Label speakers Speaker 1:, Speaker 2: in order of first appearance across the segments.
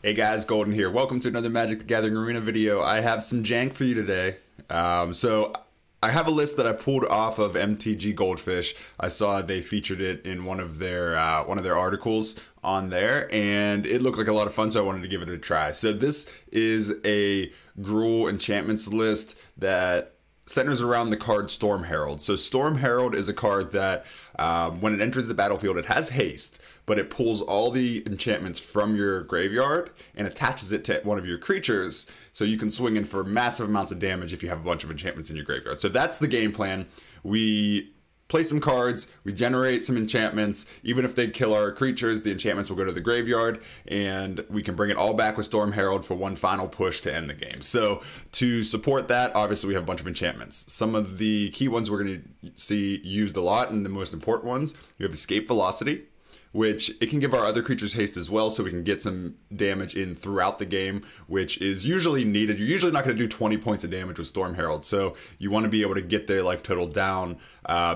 Speaker 1: Hey guys, Golden here. Welcome to another Magic the Gathering Arena video. I have some jank for you today. So I have a list that I pulled off of MTG Goldfish. I saw they featured it in one of their articles on there, and it looked like a lot of fun, so I wanted to give it a try. So this is a Gruul Enchantments list that centers around the card Storm Herald. So Storm Herald is a card that when it enters the battlefield, it has haste, but it pulls all the enchantments from your graveyard and attaches it to one of your creatures, so you can swing in for massive amounts of damage if you have a bunch of enchantments in your graveyard. So that's the game plan. We play some cards, we generate some enchantments. Even if they kill our creatures, the enchantments will go to the graveyard, and we can bring it all back with Storm Herald for one final push to end the game. So to support that, obviously we have a bunch of enchantments. Some of the key ones we're going to see used a lot, and the most important ones, you have Escape Velocity, which it can give our other creatures haste as well, so we can get some damage in throughout the game, which is usually needed. You're usually not going to do 20 points of damage with Storm Herald, so you want to be able to get their life total down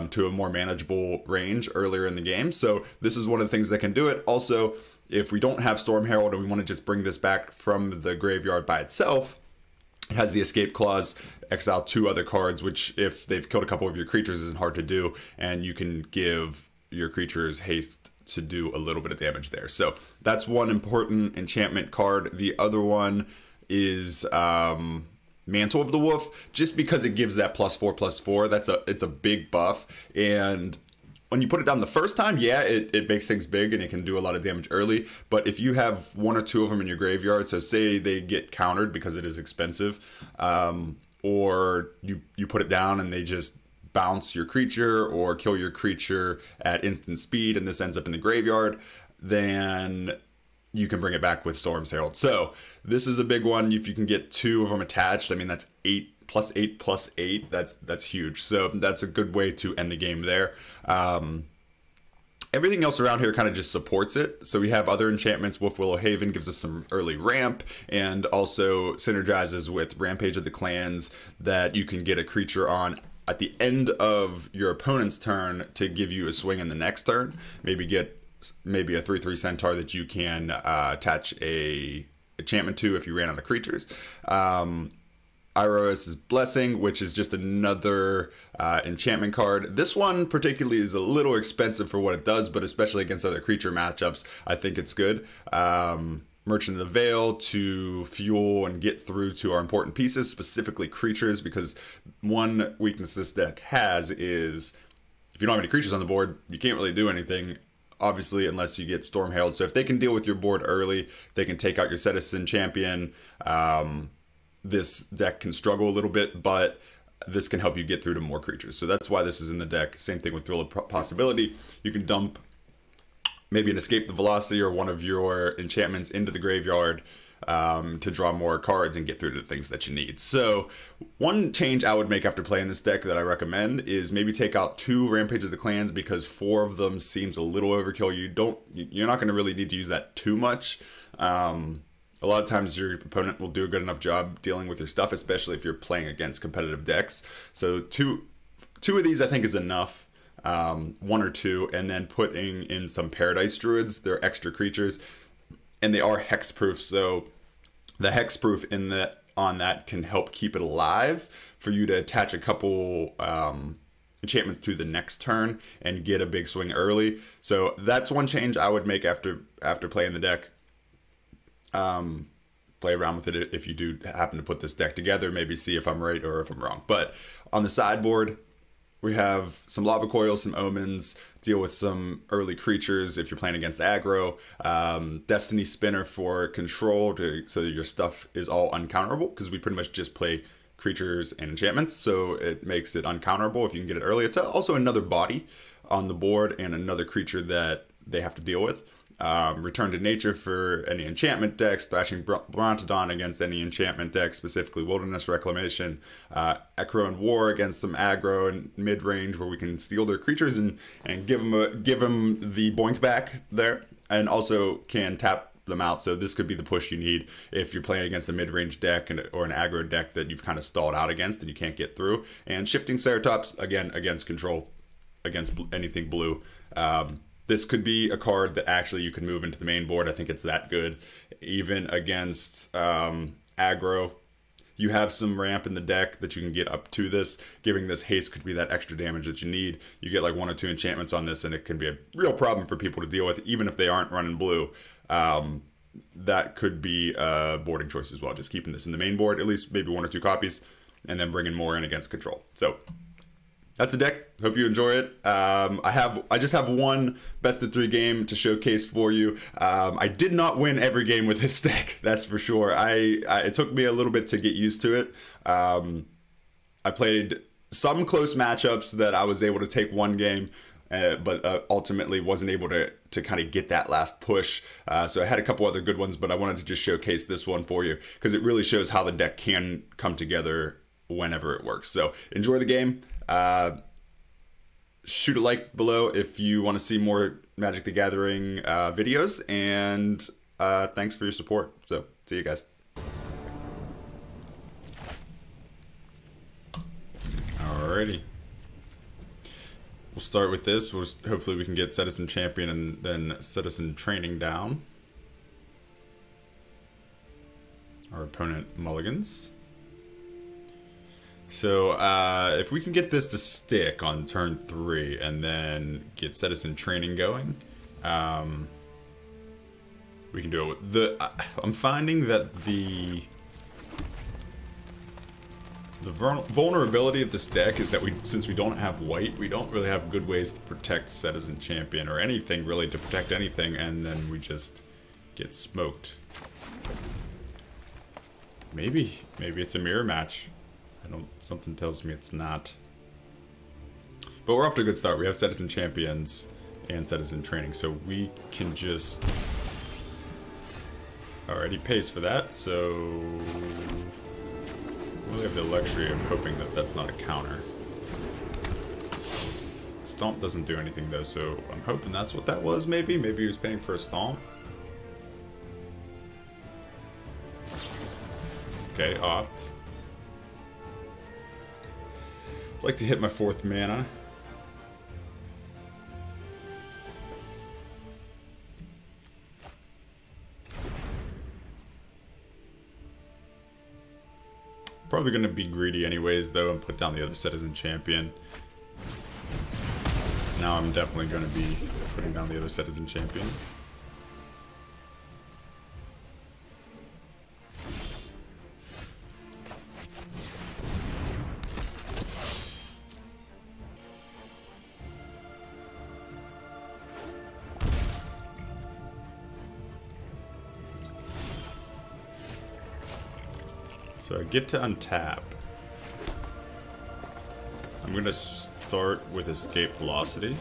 Speaker 1: to a more manageable range earlier in the game. So this is one of the things that can do it. Also, if we don't have Storm Herald and we want to just bring this back from the graveyard by itself, it has the escape clause, exile 2 other cards, which if they've killed a couple of your creatures isn't hard to do, and you can give your creatures haste to do a little bit of damage there. So that's one important enchantment card. The other one is Mantle of the Wolf, just because it gives that +4/+4. It's a big buff, and when you put it down the first time, yeah, it makes things big and it can do a lot of damage early. But if you have 1 or 2 of them in your graveyard, so say they get countered because it is expensive, or you put it down and they just bounce your creature or kill your creature at instant speed, and this ends up in the graveyard, then you can bring it back with Storm Herald. So this is a big one. If you can get 2 of them attached, I mean, that's 8+8+8. That's huge. So that's a good way to end the game there. Everything else around here kind of just supports it. So we have other enchantments. Wolf Willow Haven gives us some early ramp, and also synergizes with Rampage of the Clans, that you can get a creature on at the end of your opponent's turn to give you a swing in the next turn. Maybe a 3/3 centaur that you can attach a enchantment to if you ran out of creatures. Iroas's Blessing, which is just another enchantment card. This one particularly is a little expensive for what it does, but especially against other creature matchups, I think it's good. Merchant of the Veil to fuel and get through to our important pieces, specifically creatures, because one weakness this deck has is if you don't have any creatures on the board, you can't really do anything, obviously, unless you get Storm Herald. So if they can deal with your board early, they can take out your Citizen Champion. This deck can struggle a little bit, but this can help you get through to more creatures. So that's why this is in the deck. Same thing with Thrill of Possibility. You can dump maybe an Escape the Velocity or one of your enchantments into the graveyard to draw more cards and get through to the things that you need. So one change I would make after playing this deck that I recommend is maybe take out 2 Rampage of the Clans, because 4 of them seems a little overkill. You're not going to really need to use that too much. A lot of times your opponent will do a good enough job dealing with your stuff, especially if you're playing against competitive decks. So two of these I think is enough. 1 or 2, and then putting in some Paradise Druids. They're extra creatures, and they are hexproof, so the hexproof on that can help keep it alive for you to attach a couple enchantments to the next turn and get a big swing early. So that's one change I would make after playing the deck. Play around with it if you do happen to put this deck together, maybe see if I'm right or if I'm wrong. But on the sideboard, we have some Lava Coils, some Omens, deal with some early creatures if you're playing against aggro. Destiny Spinner for control, so that your stuff is all uncounterable, because we pretty much just play creatures and enchantments, so it makes it uncounterable if you can get it early. It's also another body on the board and another creature that they have to deal with. Return to Nature for any enchantment decks, Thrashing Brontodon against any enchantment deck, specifically Wilderness Reclamation, Echo and War against some aggro and mid-range where we can steal their creatures and give them the boink back there, and also can tap them out. So this could be the push you need if you're playing against a mid-range deck or an aggro deck that you've kind of stalled out against and you can't get through. And Shifting Ceratops, again, against control, against anything blue. This could be a card that actually you can move into the main board. I think it's that good. Even against aggro, you have some ramp in the deck that you can get up to this. Giving this haste could be that extra damage that you need. You get like 1 or 2 enchantments on this, and it can be a real problem for people to deal with, even if they aren't running blue. That could be a boarding choice as well. Just keeping this in the main board, at least maybe 1 or 2 copies, and then bringing more in against control. So that's the deck. Hope you enjoy it. I just have one best of 3 game to showcase for you. I did not win every game with this deck, that's for sure. It took me a little bit to get used to it. I played some close matchups that I was able to take 1 game, but ultimately wasn't able to kind of get that last push. So I had a couple other good ones, but I wanted to just showcase this one for you because it really shows how the deck can come together whenever it works. So enjoy the game. Shoot a like below if you want to see more Magic the Gathering videos, and thanks for your support. So see you guys. Alrighty. We'll start with this. Hopefully we can get Citizen Champion and then Citizen Training down. Our opponent mulligans. So if we can get this to stick on turn 3 and then get Citizen Training going, we can do it. I'm finding that the vulnerability of this deck is that since we don't have white, we don't really have good ways to protect Citizen Champion or anything really to protect anything, and then we just get smoked. Maybe it's a mirror match. Something tells me it's not. But we're off to a good start. We have Citizen Champions and Citizen Training, so we can just already pace for that, so we really have the luxury of hoping that that's not a counter. Stomp doesn't do anything though, so I'm hoping that's what that was. Maybe he was paying for a Stomp. Okay, opt. I'd like to hit my 4th mana. Probably going to be greedy anyways though and put down the other Citizen Champion. Now I'm definitely going to be putting down the other Citizen Champion. So I get to untap. I'm going to start with Escape Velocity.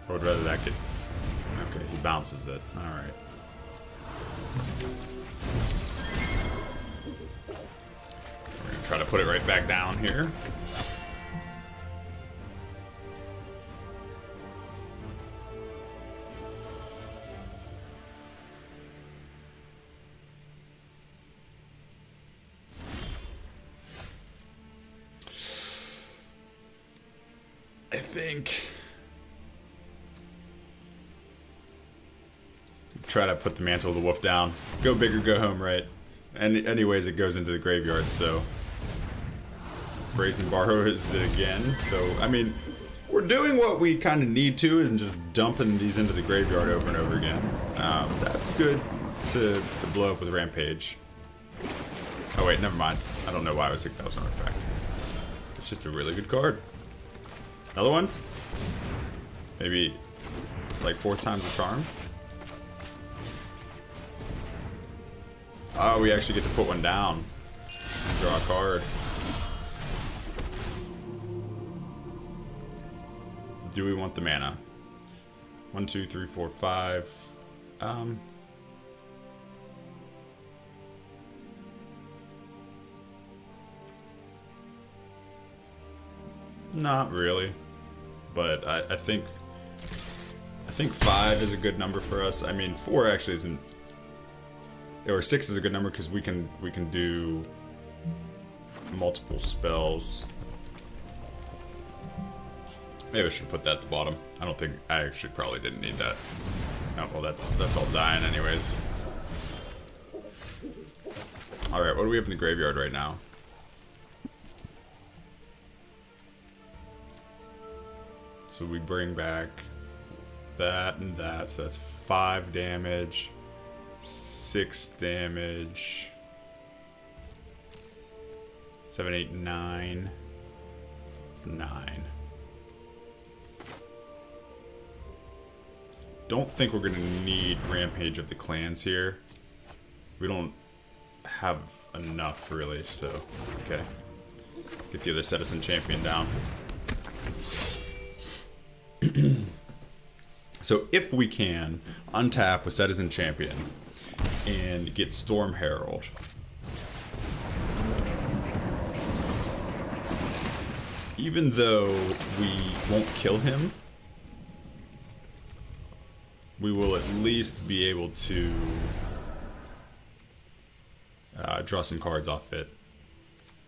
Speaker 1: I would rather that get... Okay, he bounces it. Alright. We're going to try to put it right back down here. I think try to put the Mantle of the Wolf down. Go big or go home, right? And anyways, it goes into the graveyard, so Brazen borrows it again. So I mean, we're doing what we kind of need to, and just dumping these into the graveyard over and over again. That's good to blow up with Rampage. Oh wait, never mind. I don't know why I was thinking that was an artifact. It's just a really good card. Another one? Maybe like 4th time's a charm? Oh, we actually get to put one down. Draw a card. Do we want the mana? 1, 2, 3, 4, 5. Not really. But I think 5 is a good number for us. I mean, 4 actually isn't, or 6 is a good number because we can do multiple spells. Maybe I should put that at the bottom. I don't think I actually probably didn't need that. Oh, well, that's all dying anyways. All right, what do we have in the graveyard right now? So we bring back that and that, so that's 5 damage, 6 damage, 7, 8, 9. It's 9. Don't think we're gonna need Rampage of the Clans here. We don't have enough really, so okay. Get the other Citizen Champion down. So if we can untap with Citizen Champion and get Storm Herald, even though we won't kill him, we will at least be able to draw some cards off it.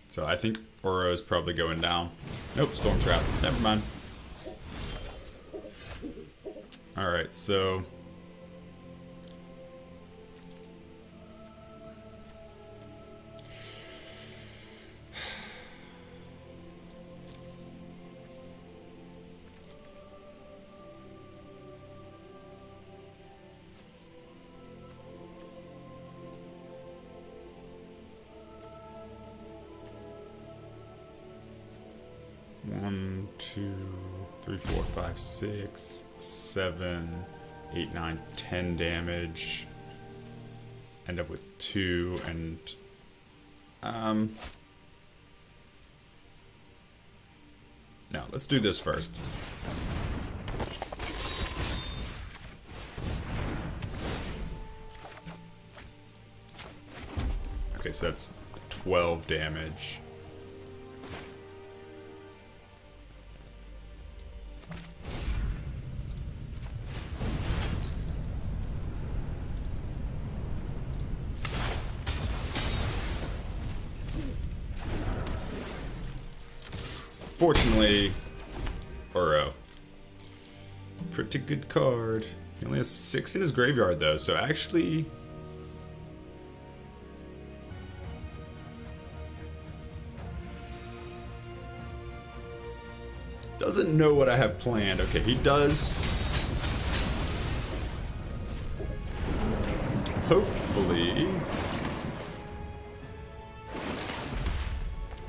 Speaker 1: So I think Uro is probably going down. Nope, Storm Trap. Never mind. Alright, so... One, 2, 3, 4, 5, 6, 7, 8, 9, 10 damage. End up with 2 and no, let's do this first. Okay, so that's 12 damage. Fortunately, Uro. Pretty good card. He only has 6 in his graveyard though, so actually... doesn't know what I have planned. Okay, he does. Hopefully...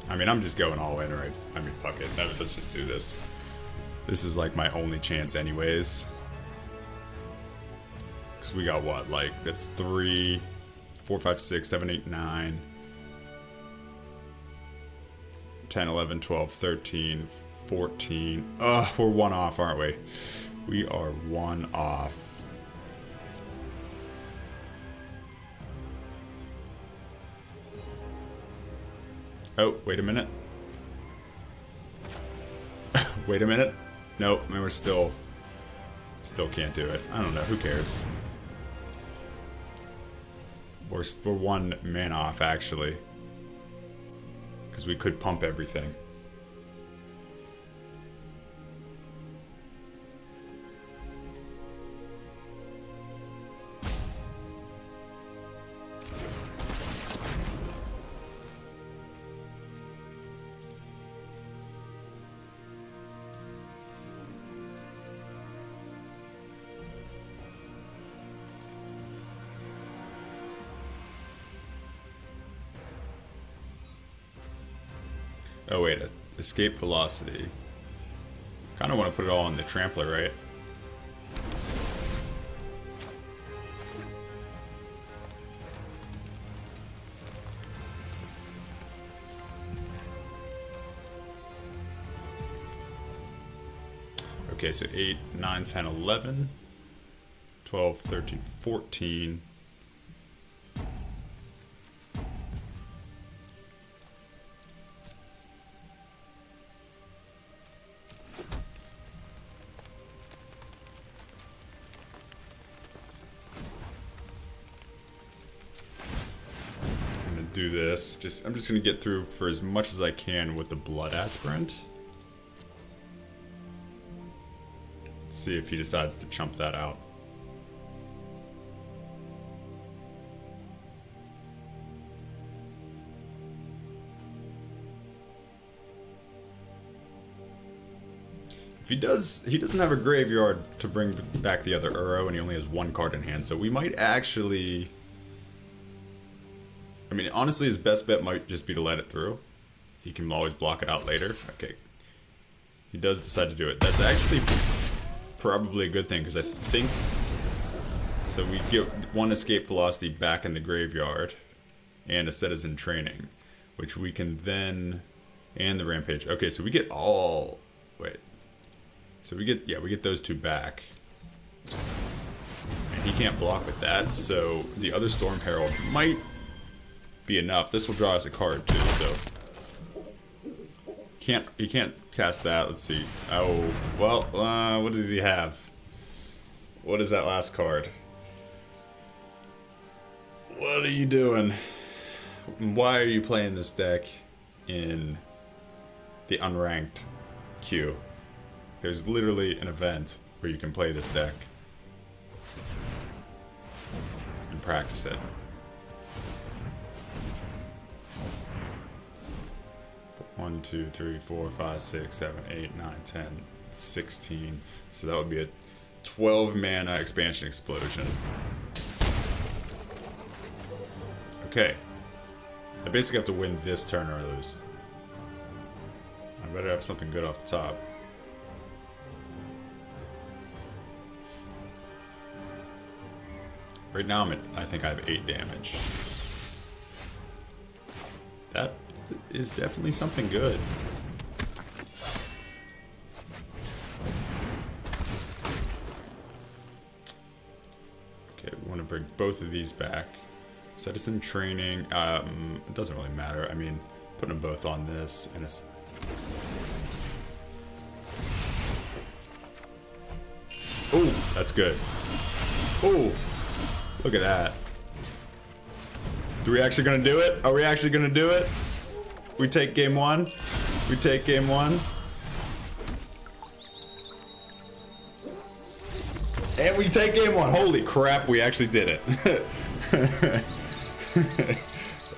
Speaker 1: I mean, I'm just going all in, right? I mean, fuck it. Let's just do this. This is like my only chance anyways. Because we got what? Like, that's 3, 4, 5, 6, 7, 8, 9, 10, 11, 12, 13, 14. Ugh, we're 1 off, aren't we? We are 1 off. Oh, wait a minute. Wait a minute. Nope, I mean, we're still can't do it. I don't know, who cares? We're 1 man off, actually. Because we could pump everything. Oh wait, escape velocity. Kind of want to put it all on the trampler, right? Okay, so 8, 9, 10, 11, 12, 13, 14. do this. I'm just gonna get through for as much as I can with the Blood Aspirant. See if he decides to chump that out. If he does, he doesn't have a graveyard to bring back the other Uro, and he only has one card in hand, so we might actually... I mean, honestly, his best bet might just be to let it through. He can always block it out later. Okay. He does decide to do it. That's actually probably a good thing, because I think... So we get one escape velocity back in the graveyard, and a citizen training, which we can then... And the rampage. Okay, so we get all... Wait. So we get, we get those two back. And he can't block with that, so the other Storm Herald might be enough. This will draw us a card too, so... He can't cast that, let's see. Oh, well, what does he have? What is that last card? What are you doing? Why are you playing this deck in the unranked queue? There's literally an event where you can play this deck and practice it. One, 2, 3, 4, 5, 6, 7, 8, 9, 10, 16. So that would be a 12 mana expansion explosion. Okay. I basically have to win this turn or lose. I better have something good off the top. Right now I think I have 8 damage. That is definitely something good. Okay, we want to bring both of these back. Citizen training, it doesn't really matter. I mean, putting them both on this and it's... Oh, that's good. Oh, look at that. Are we actually gonna do it? Are we actually gonna do it? We take game one. We take game one. And we take game one. Holy crap, we actually did it.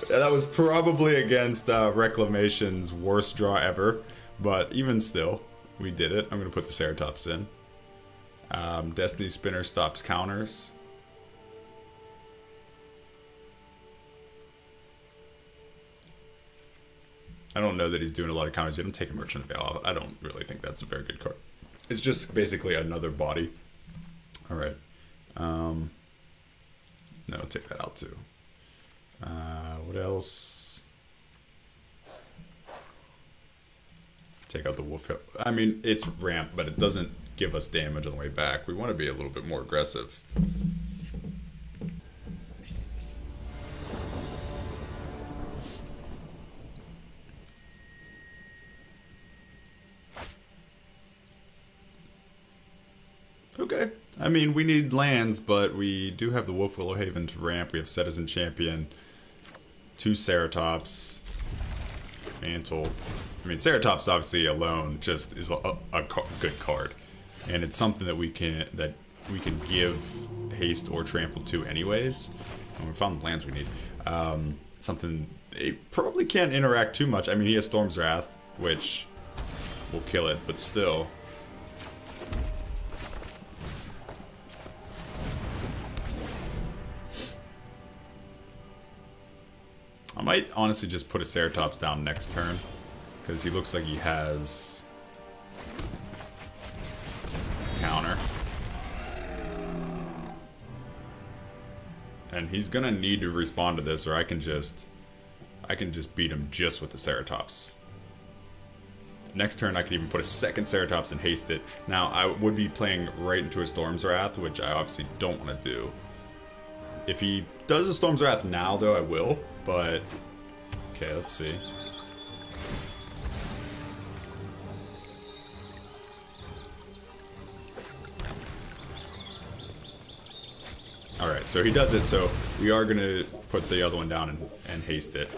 Speaker 1: That was probably against Reclamation's worst draw ever. But even still, we did it. I'm going to put the Ceratops in. Destiny Spinner stops counters. I don't know that he's doing a lot of counters. You don't take a Merchant of Veil. I don't really think that's a very good card. It's just basically another body. Alright. No, take that out too. What else? Take out the Wolf. I mean, it's ramp, but it doesn't give us damage on the way back. We want to be a little bit more aggressive. Okay. I mean, we need lands, but we do have the Wolf Willow Haven to ramp. We have Citizen Champion, 2 Ceratops, Mantle. I mean, Ceratops obviously alone just is a good card, and it's something that we can give haste or trample to anyways. And we found the lands we need. Something they probably can't interact too much. I mean, he has Storm's Wrath, which will kill it, but still. I might honestly just put a Ceratops down next turn, because he looks like he has a counter. And he's gonna need to respond to this, or I can just beat him just with the Ceratops. Next turn I could even put a second Ceratops and haste it. Now I would be playing right into a Storm's Wrath, which I obviously don't want to do. If he does a Storm's Wrath now, though, I will. But, okay, let's see. Alright. Alright, so he does it, so we are going to put the other one down and haste it.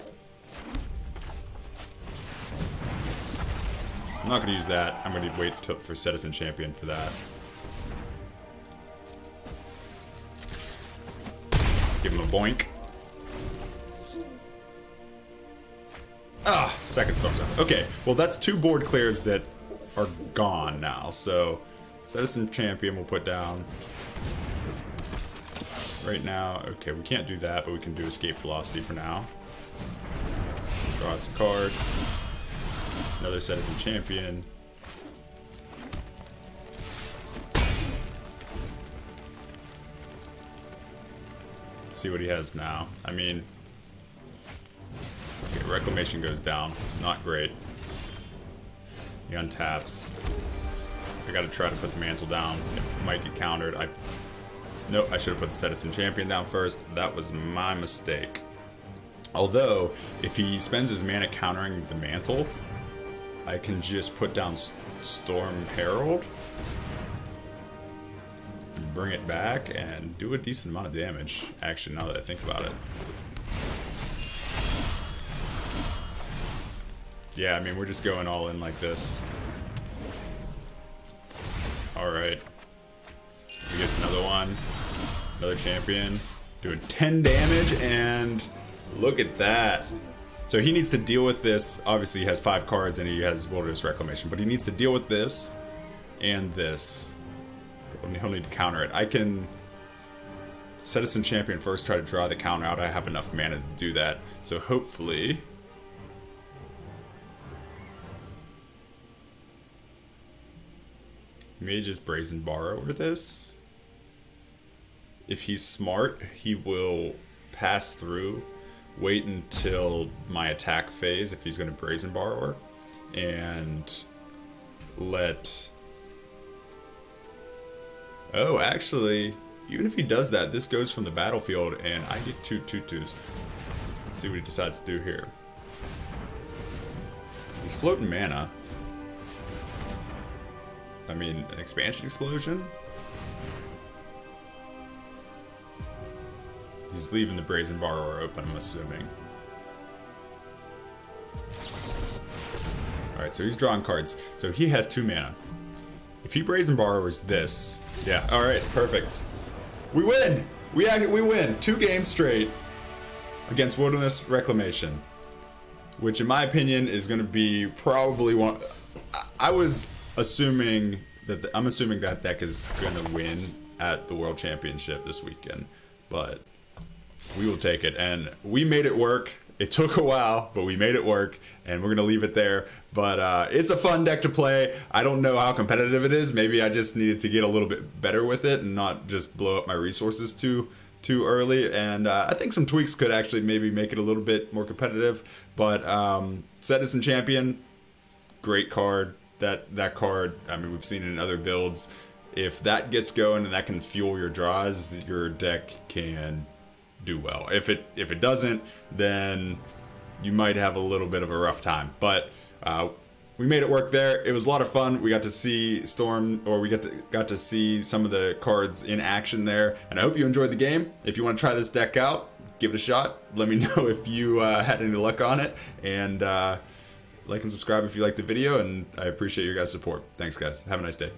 Speaker 1: I'm not going to use that. I'm going to wait for Citizen Champion for that. Give him a boink. Ah, second storm's up. Okay, well that's 2 board clears that are gone now, so Citizen Champion we'll put down. Right now, okay, we can't do that, but we can do Escape Velocity for now. Draw us a card. Another Citizen Champion. See what he has now. I mean, okay, Reclamation goes down. Not great. He untaps. I gotta try to put the mantle down. It might get countered. Nope, I should have put the Citizen Champion down first. That was my mistake. Although, if he spends his mana countering the mantle, I can just put down Storm Herald, bring it back, and do a decent amount of damage, actually, now that I think about it. Yeah, I mean, we're just going all in like this. Alright. We get another one. Another champion. Doing 10 damage, and look at that. So he needs to deal with this. Obviously, he has 5 cards, and he has Wilderness Reclamation, but he needs to deal with this and this. He'll need to counter it. I can Citizen Champion first, try to draw the counter out. I have enough mana to do that. So hopefully... he may just Brazen Borrow over this. If he's smart, he will pass through, wait until my attack phase, if he's going to Brazen Borrower, and let... oh, actually, even if he does that, this goes from the battlefield, and I get 2 2/2s. Let's see what he decides to do here. He's floating mana. I mean, an Expansion Explosion? He's leaving the Brazen Borrower open, I'm assuming. Alright, so he's drawing cards. So he has 2 mana. If he Brazen Borrowers this... yeah, alright, perfect. We win! We win! 2 games straight against Wilderness Reclamation. Which, in my opinion, is going to be probably one... I was assuming that... I'm assuming that deck is going to win at the World Championship this weekend. But... we will take it, and we made it work. It took a while, but we made it work, and we're gonna leave it there. But it's a fun deck to play. I don't know how competitive it is. Maybe I just needed to get a little bit better with it and not just blow up my resources too early. And I think some tweaks could actually maybe make it a little bit more competitive. But Citizen Champion, great card. That card, I mean, we've seen it in other builds. If that gets going and that can fuel your draws, your deck can do well. If it doesn't, then you might have a little bit of a rough time. But we made it work there. It was a lot of fun. We got to see Storm, or we got to see some of the cards in action there. And I hope you enjoyed the game. If you want to try this deck out, give it a shot. Let me know if you had any luck on it. And like and subscribe if you liked the video. And I appreciate your guys' support. Thanks, guys. Have a nice day.